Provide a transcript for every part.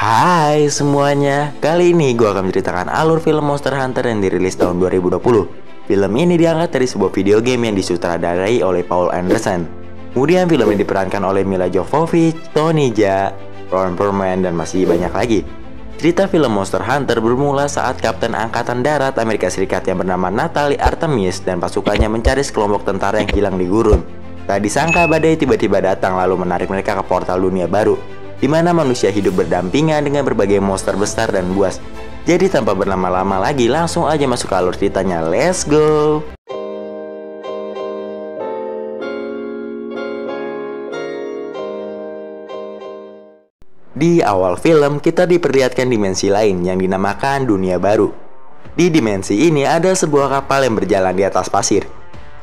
Hai semuanya, kali ini gue akan menceritakan alur film Monster Hunter yang dirilis tahun 2020. Film ini diangkat dari sebuah video game yang disutradarai oleh Paul Anderson. Kemudian film ini diperankan oleh Milla Jovovich, Tony Jaa, Ron Perlman, dan masih banyak lagi. Cerita film Monster Hunter bermula saat Kapten Angkatan Darat Amerika Serikat yang bernama Natalie Artemis dan pasukannya mencari sekelompok tentara yang hilang di gurun. Tak disangka badai tiba-tiba datang lalu menarik mereka ke portal dunia baru, di mana manusia hidup berdampingan dengan berbagai monster besar dan buas. Jadi tanpa berlama-lama lagi, langsung aja masuk ke alur ceritanya. Let's go! Di awal film, kita diperlihatkan dimensi lain yang dinamakan dunia baru. Di dimensi ini ada sebuah kapal yang berjalan di atas pasir.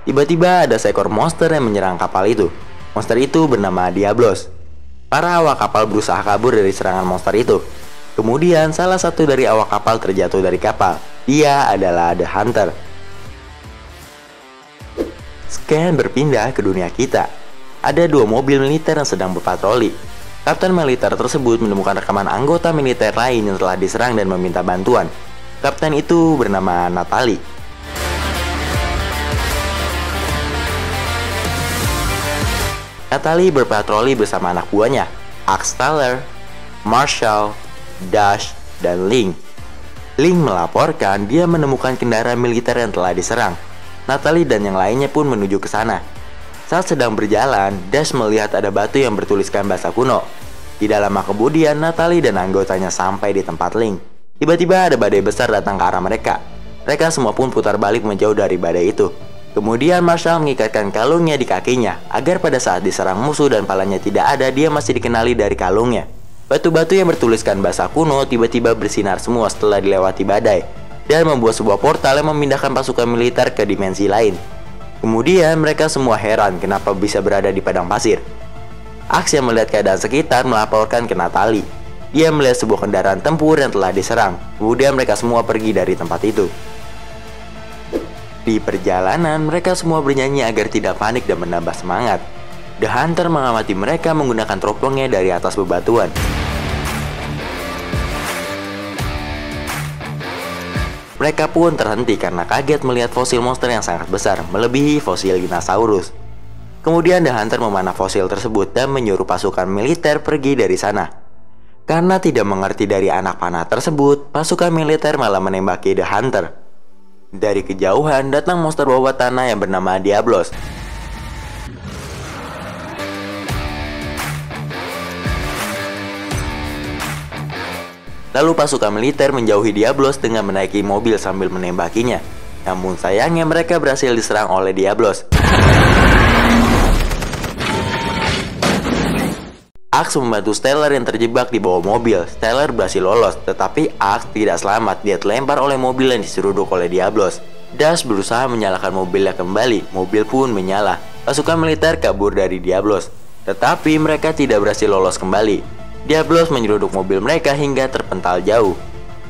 Tiba-tiba ada seekor monster yang menyerang kapal itu. Monster itu bernama Diablos. Para awak kapal berusaha kabur dari serangan monster itu. Kemudian salah satu dari awak kapal terjatuh dari kapal. Dia adalah The Hunter. Scan berpindah ke dunia kita. Ada dua mobil militer yang sedang berpatroli. Kapten militer tersebut menemukan rekaman anggota militer lain yang telah diserang dan meminta bantuan. Kapten itu bernama Natalie. Natalie berpatroli bersama anak buahnya, Axe Tyler, Marshall, Dash, dan Link. Link melaporkan dia menemukan kendaraan militer yang telah diserang. Natalie dan yang lainnya pun menuju ke sana. Saat sedang berjalan, Dash melihat ada batu yang bertuliskan bahasa kuno. Tidak lama kemudian, Natalie dan anggotanya sampai di tempat Link. Tiba-tiba ada badai besar datang ke arah mereka. Mereka semua pun putar balik menjauh dari badai itu. Kemudian Marshall mengikatkan kalungnya di kakinya agar pada saat diserang musuh dan palanya tidak ada, dia masih dikenali dari kalungnya. Batu-batu yang bertuliskan bahasa kuno tiba-tiba bersinar semua setelah dilewati badai dan membuat sebuah portal yang memindahkan pasukan militer ke dimensi lain. Kemudian mereka semua heran kenapa bisa berada di padang pasir. Axe yang melihat keadaan sekitar melaporkan ke Natalie. Dia melihat sebuah kendaraan tempur yang telah diserang. Kemudian mereka semua pergi dari tempat itu. Di perjalanan, mereka semua bernyanyi agar tidak panik dan menambah semangat. The Hunter mengamati mereka menggunakan teropongnya dari atas bebatuan. Mereka pun terhenti karena kaget melihat fosil monster yang sangat besar, melebihi fosil dinosaurus. Kemudian The Hunter memanah fosil tersebut dan menyuruh pasukan militer pergi dari sana. Karena tidak mengerti dari anak panah tersebut, pasukan militer malah menembaki The Hunter. Dari kejauhan datang monster bawah tanah yang bernama Diablos. Lalu pasukan militer menjauhi Diablos dengan menaiki mobil sambil menembakinya. Namun sayangnya mereka berhasil diserang oleh Diablos. Axe membantu Stellar yang terjebak di bawah mobil. Stellar berhasil lolos, tetapi Axe tidak selamat. Dia terlempar oleh mobil yang diseruduk oleh Diablos. Dash berusaha menyalakan mobilnya kembali. Mobil pun menyala. Pasukan militer kabur dari Diablos, tetapi mereka tidak berhasil lolos kembali. Diablos menyeruduk mobil mereka hingga terpental jauh.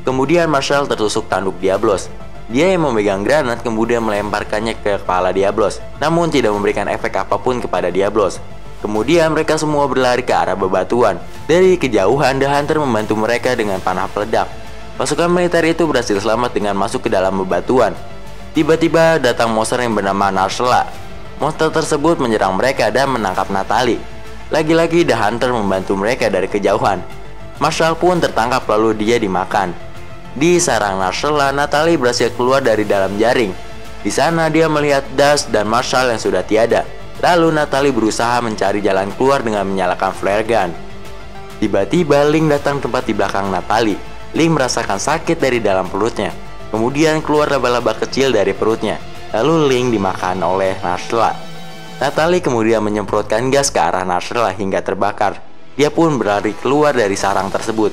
Kemudian Marshall tertusuk tanduk Diablos. Dia yang memegang granat kemudian melemparkannya ke kepala Diablos, namun tidak memberikan efek apapun kepada Diablos. Kemudian mereka semua berlari ke arah bebatuan. Dari kejauhan, The Hunter membantu mereka dengan panah peledak. Pasukan militer itu berhasil selamat dengan masuk ke dalam bebatuan. Tiba-tiba datang monster yang bernama Narshla. Monster tersebut menyerang mereka dan menangkap Natalie. Lagi-lagi The Hunter membantu mereka dari kejauhan. Marshall pun tertangkap lalu dia dimakan. Di sarang Narshla, Natalie berhasil keluar dari dalam jaring. Di sana dia melihat Dash dan Marshall yang sudah tiada. Lalu Natalie berusaha mencari jalan keluar dengan menyalakan flare gun. Tiba-tiba Link datang tepat di belakang Natalie. Link merasakan sakit dari dalam perutnya. Kemudian keluar laba-laba kecil dari perutnya. Lalu Link dimakan oleh Narshla. Natalie kemudian menyemprotkan gas ke arah Narshla hingga terbakar. Dia pun berlari keluar dari sarang tersebut.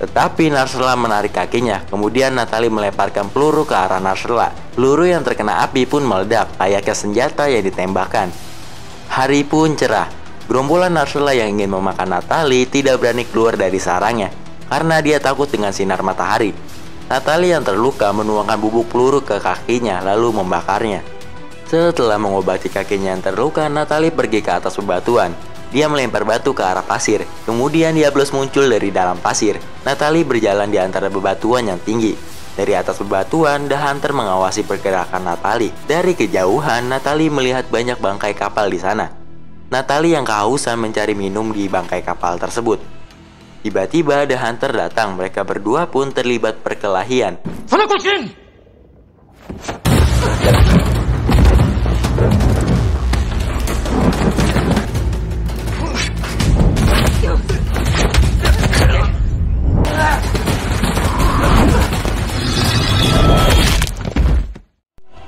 Tetapi Narshla menarik kakinya. Kemudian Natalie melemparkan peluru ke arah Narshla. Peluru yang terkena api pun meledak, layaknya senjata yang ditembakkan. Hari pun cerah. Gerombolan Narshla yang ingin memakan Natalie tidak berani keluar dari sarangnya karena dia takut dengan sinar matahari. Natalie yang terluka menuangkan bubuk peluru ke kakinya lalu membakarnya. Setelah mengobati kakinya yang terluka, Natalie pergi ke atas bebatuan. Dia melempar batu ke arah pasir. Kemudian Diablos muncul dari dalam pasir. Natalie berjalan di antara bebatuan yang tinggi. Dari atas bebatuan, The Hunter mengawasi pergerakan Natalie. Dari kejauhan, Natalie melihat banyak bangkai kapal di sana. Natalie yang kehausan mencari minum di bangkai kapal tersebut. Tiba-tiba The Hunter datang. Mereka berdua pun terlibat perkelahian.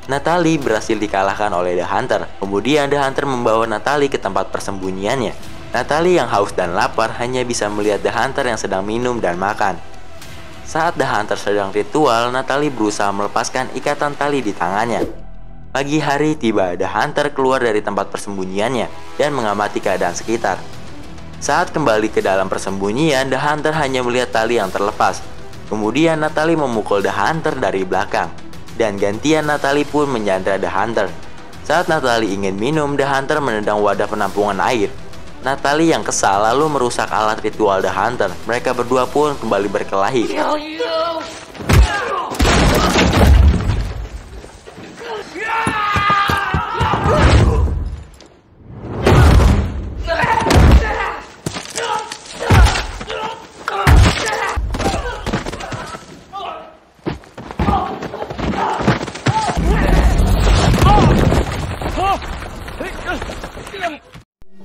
Natalie berhasil dikalahkan oleh The Hunter. Kemudian The Hunter membawa Natalie ke tempat persembunyiannya. Natalie yang haus dan lapar hanya bisa melihat The Hunter yang sedang minum dan makan. Saat The Hunter sedang ritual, Natalie berusaha melepaskan ikatan tali di tangannya. Pagi hari tiba, The Hunter keluar dari tempat persembunyiannya dan mengamati keadaan sekitar. Saat kembali ke dalam persembunyian, The Hunter hanya melihat tali yang terlepas. Kemudian Natalie memukul The Hunter dari belakang. Dan gantian Natalie pun menyandra The Hunter. Saat Natalie ingin minum, The Hunter menendang wadah penampungan air. Natalie yang kesal lalu merusak alat ritual The Hunter. Mereka berdua pun kembali berkelahi.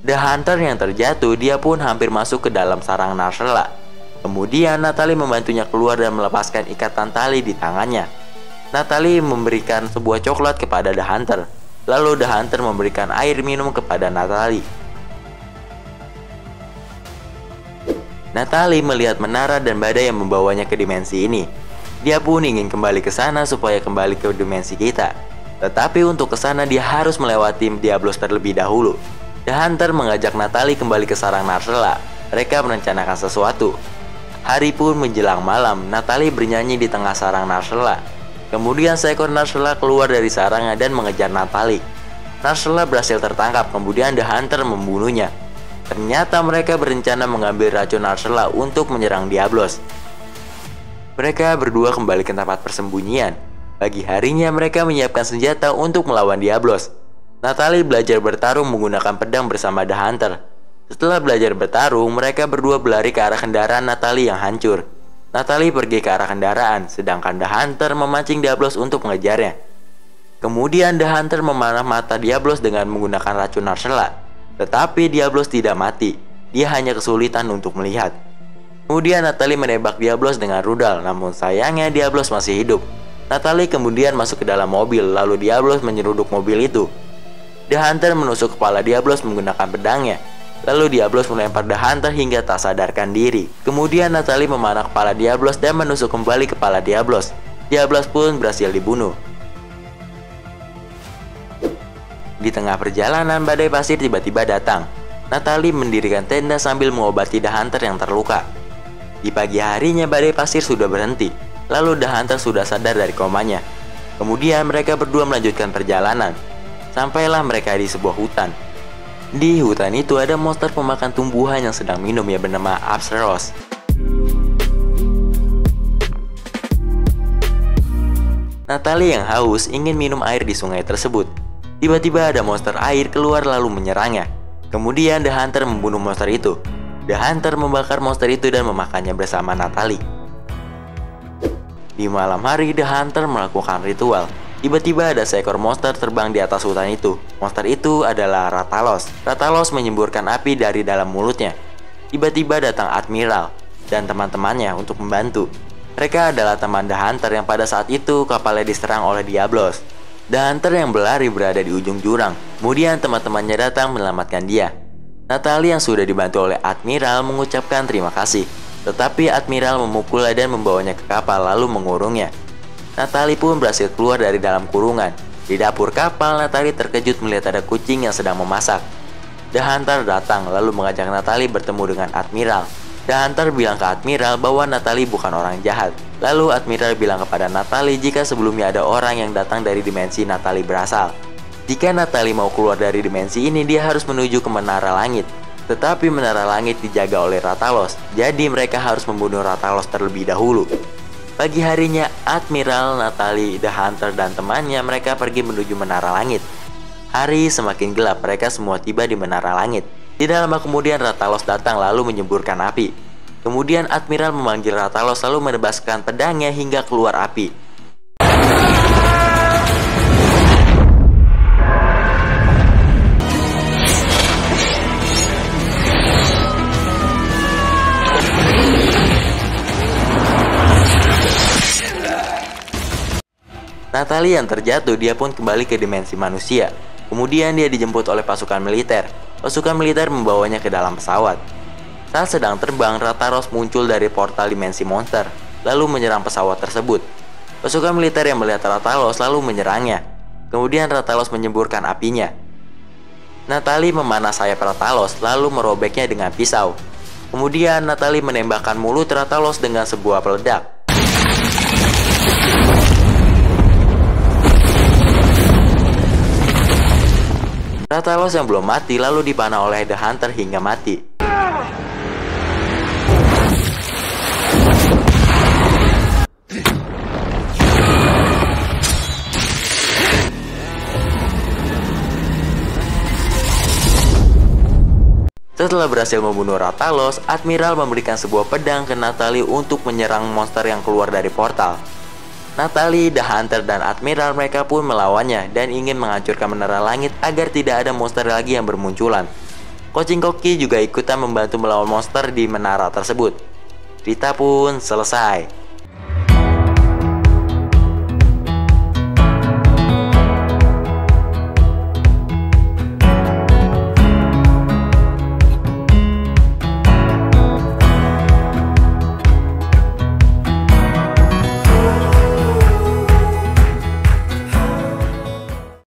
The Hunter yang terjatuh, dia pun hampir masuk ke dalam sarang Narcella. Kemudian Natalie membantunya keluar dan melepaskan ikatan tali di tangannya. Natalie memberikan sebuah coklat kepada The Hunter. Lalu The Hunter memberikan air minum kepada Natalie. Natalie melihat menara dan badai yang membawanya ke dimensi ini. Dia pun ingin kembali ke sana supaya kembali ke dimensi kita. Tetapi untuk ke sana dia harus melewati Diablos terlebih dahulu. The Hunter mengajak Natalie kembali ke sarang Narcella. Mereka merencanakan sesuatu. Hari pun menjelang malam, Natalie bernyanyi di tengah sarang Narcella. Kemudian seekor Narcella keluar dari sarangnya dan mengejar Natalie. Narcella berhasil tertangkap, kemudian The Hunter membunuhnya. Ternyata mereka berencana mengambil racun Narcella untuk menyerang Diablos. Mereka berdua kembali ke tempat persembunyian. Pagi harinya mereka menyiapkan senjata untuk melawan Diablos. Natalie belajar bertarung menggunakan pedang bersama The Hunter. Setelah belajar bertarung, mereka berdua berlari ke arah kendaraan Natalie yang hancur. Natalie pergi ke arah kendaraan, sedangkan The Hunter memancing Diablos untuk mengejarnya. Kemudian The Hunter memanah mata Diablos dengan menggunakan racun Narcella. Tetapi Diablos tidak mati, dia hanya kesulitan untuk melihat. Kemudian Natalie menembak Diablos dengan rudal, namun sayangnya Diablos masih hidup. Natalie kemudian masuk ke dalam mobil, lalu Diablos menyeruduk mobil itu. The Hunter menusuk kepala Diablos menggunakan pedangnya. Lalu Diablos melempar The Hunter hingga tak sadarkan diri. Kemudian Natalie memanah kepala Diablos dan menusuk kembali kepala Diablos. Diablos pun berhasil dibunuh. Di tengah perjalanan, badai pasir tiba-tiba datang. Natalie mendirikan tenda sambil mengobati The Hunter yang terluka. Di pagi harinya, badai pasir sudah berhenti. Lalu The Hunter sudah sadar dari komanya. Kemudian mereka berdua melanjutkan perjalanan. Sampailah mereka di sebuah hutan. Di hutan itu ada monster pemakan tumbuhan yang sedang minum yang bernama Apsaros. Natalie yang haus ingin minum air di sungai tersebut. Tiba-tiba ada monster air keluar lalu menyerangnya. Kemudian The Hunter membunuh monster itu. The Hunter membakar monster itu dan memakannya bersama Natalie. Di malam hari, The Hunter melakukan ritual. Tiba-tiba ada seekor monster terbang di atas hutan itu. Monster itu adalah Rathalos. Rathalos menyemburkan api dari dalam mulutnya. Tiba-tiba datang Admiral dan teman-temannya untuk membantu. Mereka adalah teman The Hunter yang pada saat itu kapalnya diserang oleh Diablos. The Hunter yang berlari berada di ujung jurang. Kemudian teman-temannya datang menyelamatkan dia. Natalie yang sudah dibantu oleh Admiral mengucapkan terima kasih. Tetapi Admiral memukulnya dan membawanya ke kapal lalu mengurungnya. Natalie pun berhasil keluar dari dalam kurungan. Di dapur kapal, Natalie terkejut melihat ada kucing yang sedang memasak. The Hunter datang lalu mengajak Natalie bertemu dengan Admiral. The Hunter bilang ke Admiral bahwa Natalie bukan orang jahat. Lalu Admiral bilang kepada Natalie jika sebelumnya ada orang yang datang dari dimensi Natalie berasal. Jika Natalie mau keluar dari dimensi ini, dia harus menuju ke menara langit. Tetapi menara langit dijaga oleh Rathalos, jadi mereka harus membunuh Rathalos terlebih dahulu. Pagi harinya, Admiral, Natalie, The Hunter, dan temannya mereka pergi menuju menara langit. Hari semakin gelap, mereka semua tiba di menara langit. Tidak lama kemudian Rathalos datang lalu menyemburkan api. Kemudian Admiral memanggil Rathalos lalu menebaskan pedangnya hingga keluar api. Natalie yang terjatuh, dia pun kembali ke dimensi manusia. Kemudian dia dijemput oleh pasukan militer. Pasukan militer membawanya ke dalam pesawat. Saat sedang terbang, Rathalos muncul dari portal dimensi monster, lalu menyerang pesawat tersebut. Pasukan militer yang melihat Rathalos lalu menyerangnya. Kemudian Rathalos menyemburkan apinya. Natalie memanah sayap Rathalos lalu merobeknya dengan pisau. Kemudian Natalie menembakkan mulut Rathalos dengan sebuah peledak. Rathalos yang belum mati lalu dipanah oleh The Hunter hingga mati. Setelah berhasil membunuh Rathalos, Admiral memberikan sebuah pedang ke Natalie untuk menyerang monster yang keluar dari portal. Natalie, The Hunter, dan Admiral mereka pun melawannya dan ingin menghancurkan menara langit agar tidak ada monster lagi yang bermunculan. Kucing Koki juga ikutan membantu melawan monster di menara tersebut. Cerita pun selesai.